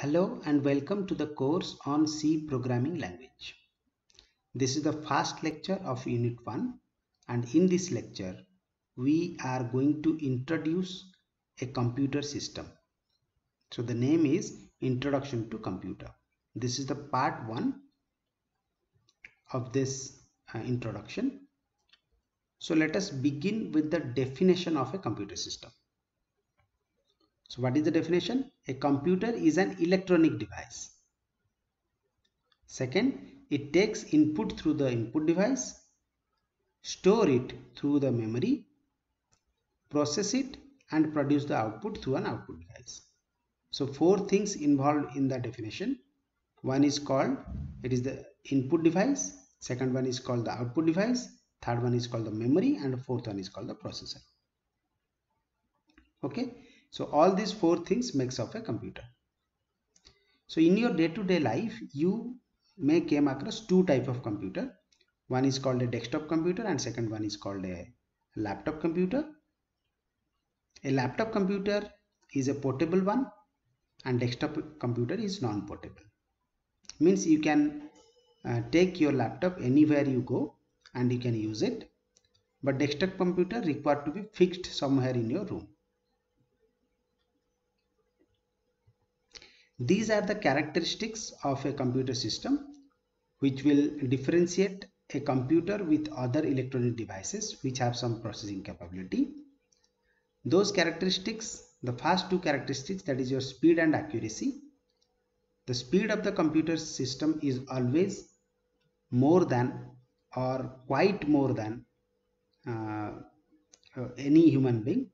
Hello and welcome to the course on C programming language. This is the first lecture of Unit 1, and in this lecture we are going to introduce a computer system. So the name is Introduction to Computer. This is the part 1 of this introduction. So let us begin with the definition of a computer system. So what is the definition? A computer is an electronic device. Second, it takes input through the input device, store it through the memory, process it, and produce the output through an output device. So four things involved in the definition. One is called, it is the input device. Second one is called the output device. Third one is called the memory, and the fourth one is called the processor. Okay, so all these four things makes up a computer. So in your day-to-day life, you may came across two type of computer. One is called a desktop computer and second one is called a laptop computer. A laptop computer is a portable one and desktop computer is non-portable. Means you can take your laptop anywhere you go and you can use it, but desktop computer required to be fixed somewhere in your room. These are the characteristics of a computer system which will differentiate a computer with other electronic devices which have some processing capability. Those characteristics, the first two characteristics, that is your speed and accuracy. The speed of the computer system is always more than or quite more than any human being,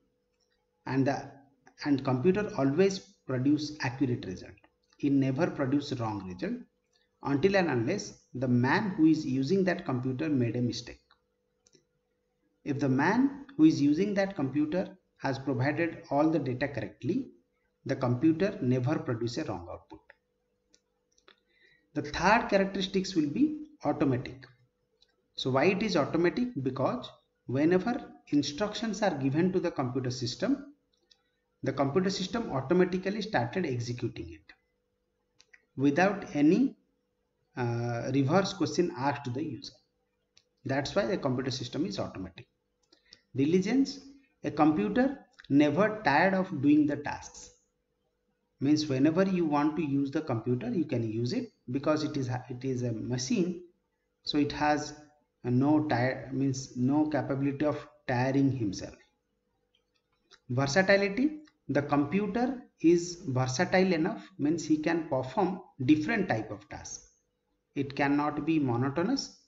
and computer always produce accurate result. It never produce wrong result until and unless the man who is using that computer made a mistake. If the man who is using that computer has provided all the data correctly, the computer never produces a wrong output. The third characteristics will be automatic. So why it is automatic? Because whenever instructions are given to the computer system automatically started executing it without any reverse question asked to the user. That's why the computer system is automatic. Diligence, a computer never tired of doing the tasks. Means whenever you want to use the computer, you can use it because it is a machine, so it has no capability of tiring himself. Versatility, the computer is versatile enough, means he can perform different type of tasks. It cannot be monotonous.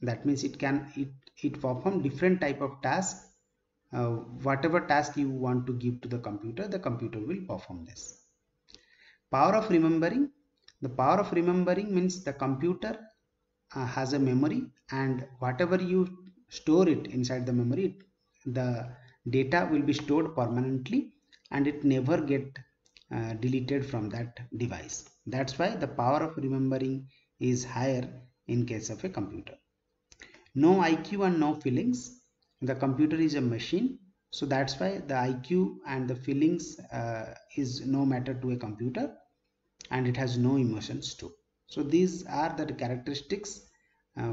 That means it perform different type of tasks. Whatever task you want to give to the computer will perform this. Power of remembering. The power of remembering means the computer has a memory, and whatever you store it inside the memory, the data will be stored permanently and it never get deleted from that device. That's why the power of remembering is higher in case of a computer. No IQ and no feelings. The computer is a machine, so that's why the IQ and the feelings is no matter to a computer, and it has no emotions too. So these are the characteristics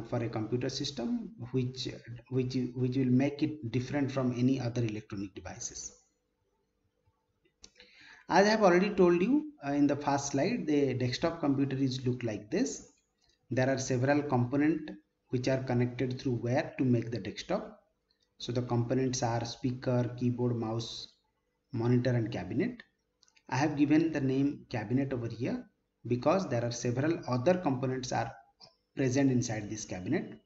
for a computer system which will make it different from any other electronic devices. As I have already told you in the first slide, the desktop computer is look like this. There are several components which are connected through wire to make the desktop. So the components are speaker, keyboard, mouse, monitor and cabinet. I have given the name cabinet over here because there are several other components are present inside this cabinet.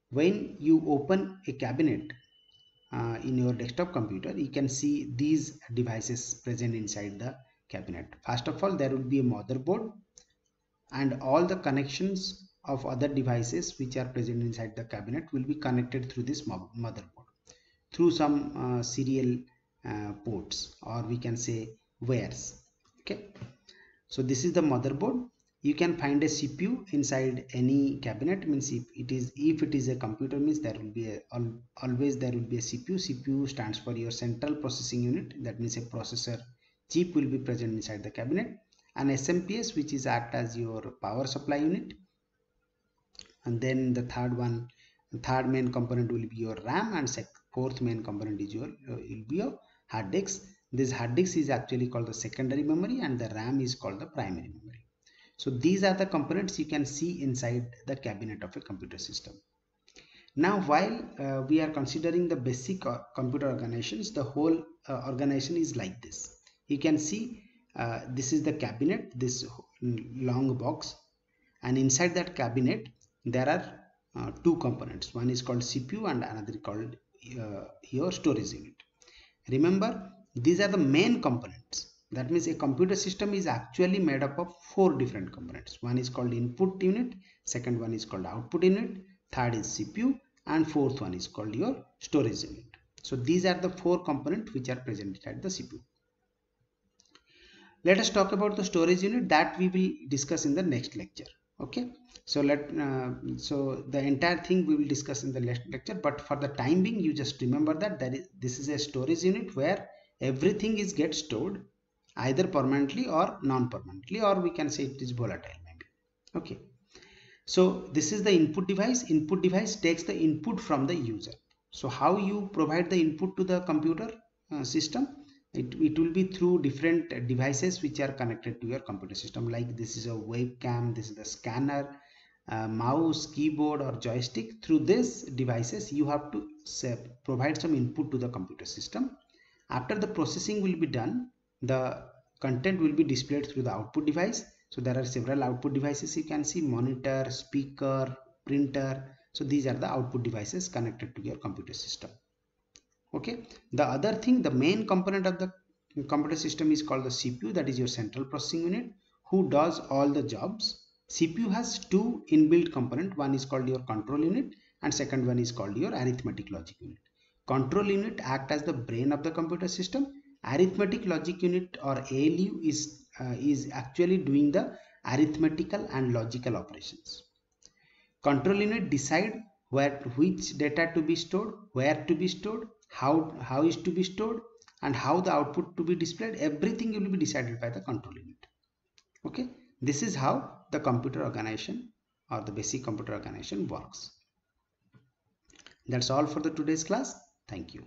When you open a cabinet in your desktop computer, you can see these devices present inside the cabinet. First of all, there will be a motherboard and all the connections of other devices which are present inside the cabinet will be connected through this motherboard through some serial ports, or we can say wires. Okay, so this is the motherboard. You can find a CPU inside any cabinet. Means if it is a computer, means there will be always there will be a CPU. CPU stands for your central processing unit. That means a processor chip will be present inside the cabinet, an SMPS which is act as your power supply unit, and then the third main component will be your RAM, and fourth main component is your will be your hard disk. This hard disk is actually called the secondary memory and the RAM is called the primary memory. So these are the components you can see inside the cabinet of a computer system. Now while we are considering the basic computer organizations, the whole organization is like this. You can see this is the cabinet, this long box, and inside that cabinet there are two components. One is called CPU and another called your storage unit. Remember, these are the main components. That means a computer system is actually made up of 4 different components. One is called input unit, second one is called output unit, third is CPU, and fourth one is called your storage unit. So these are the 4 components which are present inside the CPU. Let us talk about the storage unit, that we will discuss in the next lecture. Okay, so so the entire thing we will discuss in the next lecture, but for the time being you just remember that this is a storage unit where everything is get stored either permanently or non-permanently, or we can say it is volatile maybe. Okay, so this is the input device. Input device takes the input from the user. So how you provide the input to the computer system? It will be through different devices which are connected to your computer system. Like this is a webcam, this is the scanner, mouse, keyboard or joystick. Through these devices you have to provide some input to the computer system. After the processing will be done, the content will be displayed through the output device. So there are several output devices you can see: monitor, speaker, printer. So these are the output devices connected to your computer system. Okay, the other thing, the main component of the computer system is called the CPU, that is your central processing unit, who does all the jobs. CPU has 2 inbuilt components. One is called your control unit and second one is called your arithmetic logic unit. Control unit act as the brain of the computer system. Arithmetic logic unit or ALU is actually doing the arithmetical and logical operations. Control unit decide which data to be stored, where to be stored, how is to be stored, and how the output to be displayed. Everything will be decided by the control unit. Okay, this is how the computer organization or the basic computer organization works. That's all for the today's class. Thank you.